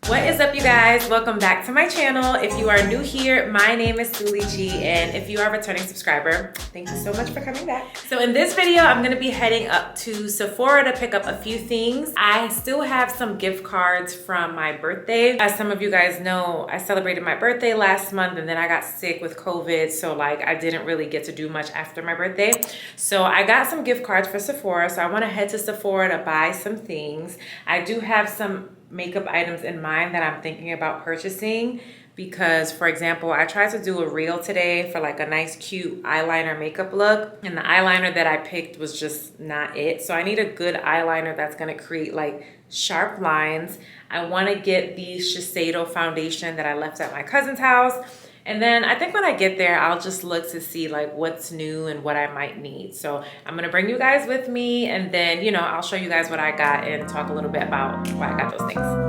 What is up, you guys? Welcome back to my channel. If you are new here, my name is Suli G, and if you are a returning subscriber, thank you so much for coming back. So in this video, I'm gonna be heading up to Sephora to pick up a few things. I still have some gift cards from my birthday. As some of you guys know, I celebrated my birthday last month and then I got sick with COVID, so like I didn't really get to do much after my birthday. So I got some gift cards for Sephora, so I wanna head to Sephora to buy some things. I do have some makeup items in mind that I'm thinking about purchasing because, for example, I tried to do a reel today for like a nice cute eyeliner makeup look, and the eyeliner that I picked was just not it. So I need a good eyeliner that's gonna create like sharp lines. I wanna get the Shiseido foundation that I left at my cousin's house. And then I think when I get there, I'll just look to see like what's new and what I might need. So I'm gonna bring you guys with me, and then, you know, I'll show you guys what I got and talk a little bit about why I got those things.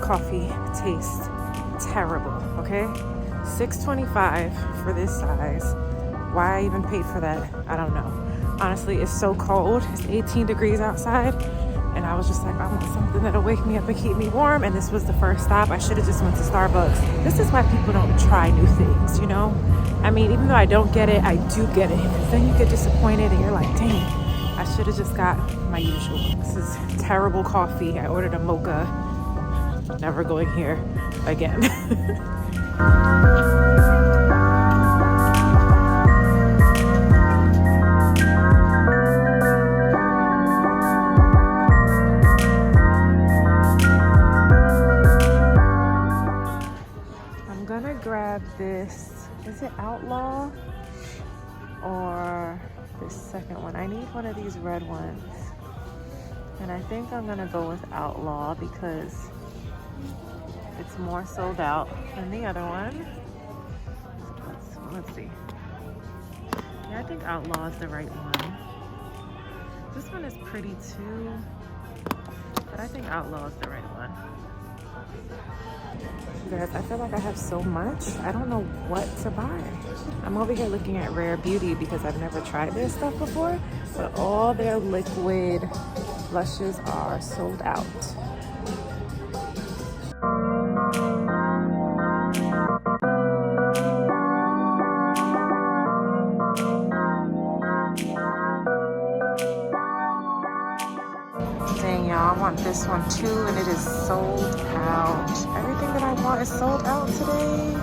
Coffee tastes terrible, okay? $6.25 for this size. Why I even paid for that, I don't know. Honestly, it's so cold. It's 18 degrees outside, and I was just like, I want something that'll wake me up and keep me warm, and this was the first stop. I should have just went to Starbucks. This is why people don't try new things, you know? I mean, even though I don't get it, I do get it, because then you get disappointed and you're like, dang, I should have just got my usual. This is terrible coffee. I ordered a mocha. Never going here again. I'm gonna grab this, is it Outlaw or this second one? I need one of these red ones. And I think I'm gonna go with Outlaw because it's more sold out than the other one. Let's see. Yeah, I think Outlaw is the right one. This one is pretty too, but I think Outlaw is the right one. Guys, I feel like I have so much. I don't know what to buy. I'm over here looking at Rare Beauty because I've never tried their stuff before, but all their liquid blushes are sold out. I want this one too, and it is sold out. Everything that I want is sold out today.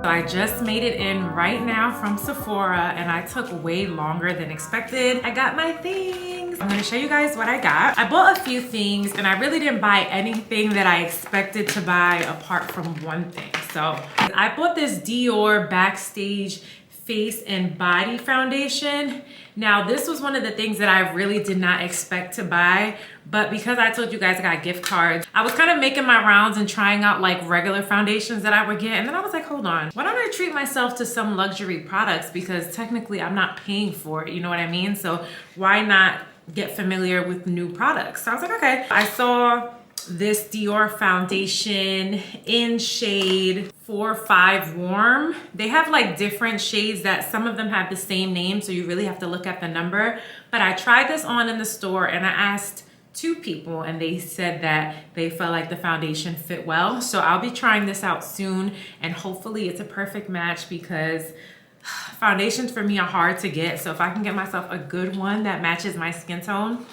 So I just made it in right now from Sephora, and I took way longer than expected. I got my things. I'm gonna show you guys what I got. I bought a few things, and I really didn't buy anything that I expected to buy apart from one thing. So I bought this Dior Backstage face and body foundation. Now, this was one of the things that I really did not expect to buy, but because I told you guys I got gift cards, I was kind of making my rounds and trying out like regular foundations that I would get, and then I was like, hold on, why don't I treat myself to some luxury products, because technically I'm not paying for it, you know what I mean? So why not get familiar with new products? So I was like, okay. I saw this Dior foundation in shade 4-5 warm. They have like different shades that some of them have the same name, so you really have to look at the number. But I tried this on in the store, and I asked 2 people, and they said that they felt like the foundation fit well. So I'll be trying this out soon, and hopefully it's a perfect match, because foundations for me are hard to get. So if I can get myself a good one that matches my skin tone,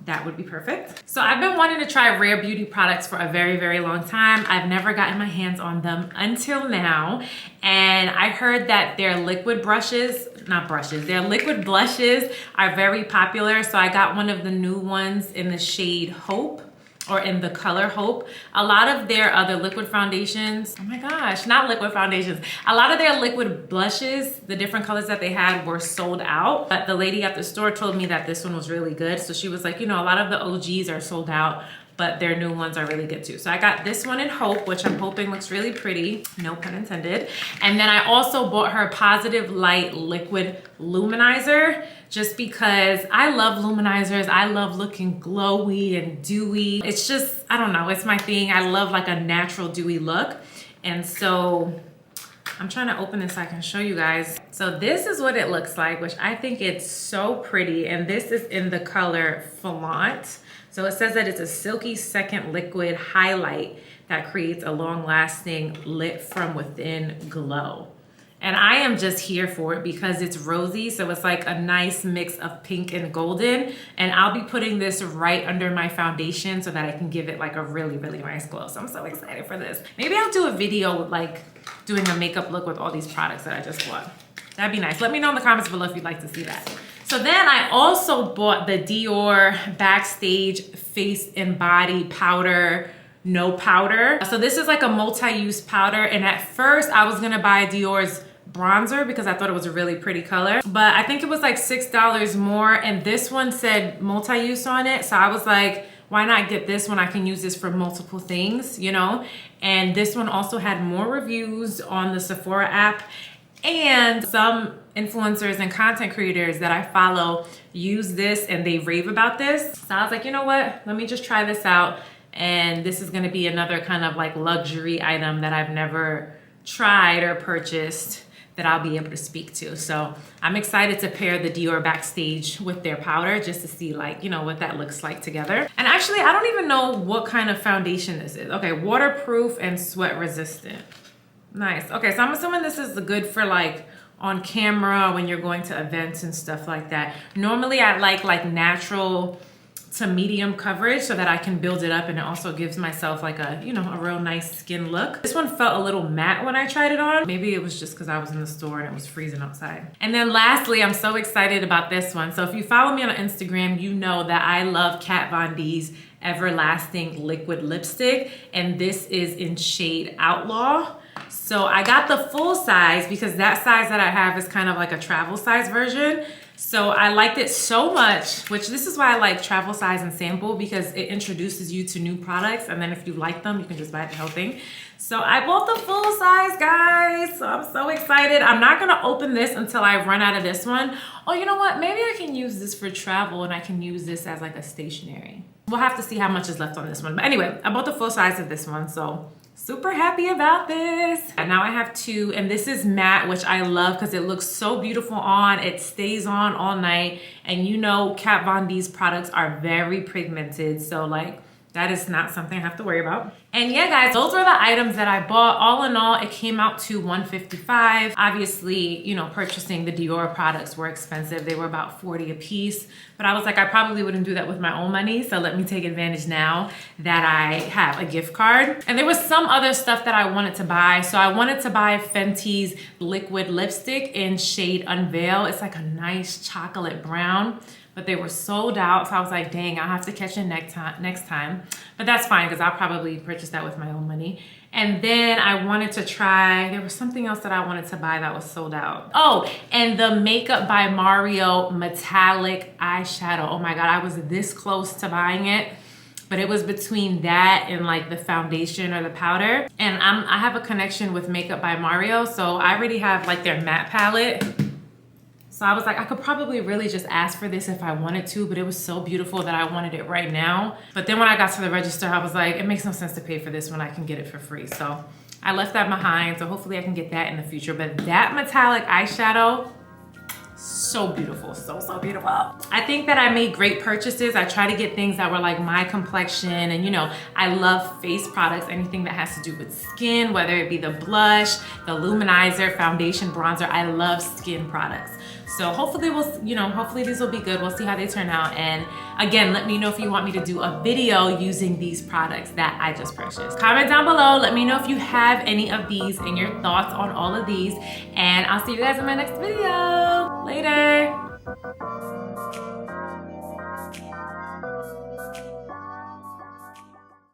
that would be perfect. So I've been wanting to try Rare Beauty products for a very, very long time. I've never gotten my hands on them until now. And I heard that their liquid brushes, not brushes, their liquid blushes are very popular. So I got one of the new ones in the shade Hope. or in the color Hope. A lot of their other liquid foundations, oh my gosh, not liquid foundations. A lot of their liquid blushes, the different colors that they had were sold out. But the lady at the store told me that this one was really good. So she was like, you know, a lot of the OGs are sold out, but their new ones are really good too. So I got this one in Hope, which I'm hoping looks really pretty, no pun intended. And then I also bought her Positive Light Liquid Luminizer, just because I love luminizers. I love looking glowy and dewy. It's just, I don't know, it's my thing. I love like a natural dewy look. And so I'm trying to open this so I can show you guys. So this is what it looks like, which I think it's so pretty. And this is in the color Flaunt. So it says that it's a silky second liquid highlight that creates a long-lasting lit from within glow. And I am just here for it because it's rosy, so it's like a nice mix of pink and golden. And I'll be putting this right under my foundation so that I can give it like a really, really nice glow. So I'm so excited for this. Maybe I'll do a video like doing a makeup look with all these products that I just bought. That'd be nice. Let me know in the comments below if you'd like to see that. So then I also bought the Dior Backstage Face and Body Powder, No Powder. So this is like a multi-use powder. And at first I was gonna buy Dior's bronzer because I thought it was a really pretty color, but I think it was like $6 more, and this one said multi-use on it. So I was like, why not get this one? I can use this for multiple things, you know? And this one also had more reviews on the Sephora app, and some influencers and content creators that I follow use this and they rave about this. So I was like, you know what? Let me just try this out. And this is gonna be another kind of like luxury item that I've never tried or purchased that I'll be able to speak to. So I'm excited to pair the Dior Backstage with their powder just to see like, you know, what that looks like together. And actually, I don't even know what kind of foundation this is. Okay, waterproof and sweat resistant. Nice. Okay, so I'm assuming this is good for like on camera when you're going to events and stuff like that. Normally I like natural to medium coverage so that I can build it up, and it also gives myself like a, you know, a real nice skin look. This one felt a little matte when I tried it on. Maybe it was just because I was in the store and it was freezing outside. And then lastly, I'm so excited about this one. So if you follow me on Instagram, you know that I love Kat Von D's Everlasting Liquid Lipstick, and this is in shade Outlaw. So I got the full size because that size that I have is kind of like a travel size version. So I liked it so much, which this is why I like travel size and sample, because it introduces you to new products, and then if you like them, you can just buy the whole thing. So I bought the full size, guys. So I'm so excited. I'm not gonna open this until I run out of this one. Oh, you know what? Maybe I can use this for travel and I can use this as like a stationery. We'll have to see how much is left on this one. But anyway, I bought the full size of this one, so super happy about this. And now I have two, and this is matte, which I love because it looks so beautiful on. It stays on all night. And you know, Kat Von D's products are very pigmented, so like that is not something I have to worry about. And yeah, guys, those were the items that I bought. All in all, it came out to $155. Obviously, you know, purchasing the Dior products were expensive. They were about $40 a piece. But I was like, I probably wouldn't do that with my own money. So let me take advantage now that I have a gift card. And there was some other stuff that I wanted to buy. So I wanted to buy Fenty's liquid lipstick in shade Unveil. It's like a nice chocolate brown, but they were sold out. So I was like, dang, I'll have to catch it next time. But that's fine because I'll probably purchase that with my own money. And then I wanted to try, there was something else that I wanted to buy that was sold out. Oh, and the Makeup by Mario metallic eyeshadow. Oh my God, I was this close to buying it, but it was between that and like the foundation or the powder. And I have a connection with Makeup by Mario, so I already have like their matte palette. So I was like, I could probably really just ask for this if I wanted to, but it was so beautiful that I wanted it right now. But then when I got to the register, I was like, it makes no sense to pay for this when I can get it for free. So I left that behind. So hopefully I can get that in the future. But that metallic eyeshadow, so beautiful, so beautiful. I think that I made great purchases. I try to get things that were like my complexion, and you know, I love face products, anything that has to do with skin, whether it be the blush, the luminizer, foundation, bronzer. I love skin products. So hopefully hopefully these will be good. We'll see how they turn out. And again, let me know if you want me to do a video using these products that I just purchased. Comment down below. Let me know if you have any of these and your thoughts on all of these. And I'll see you guys in my next video. Later.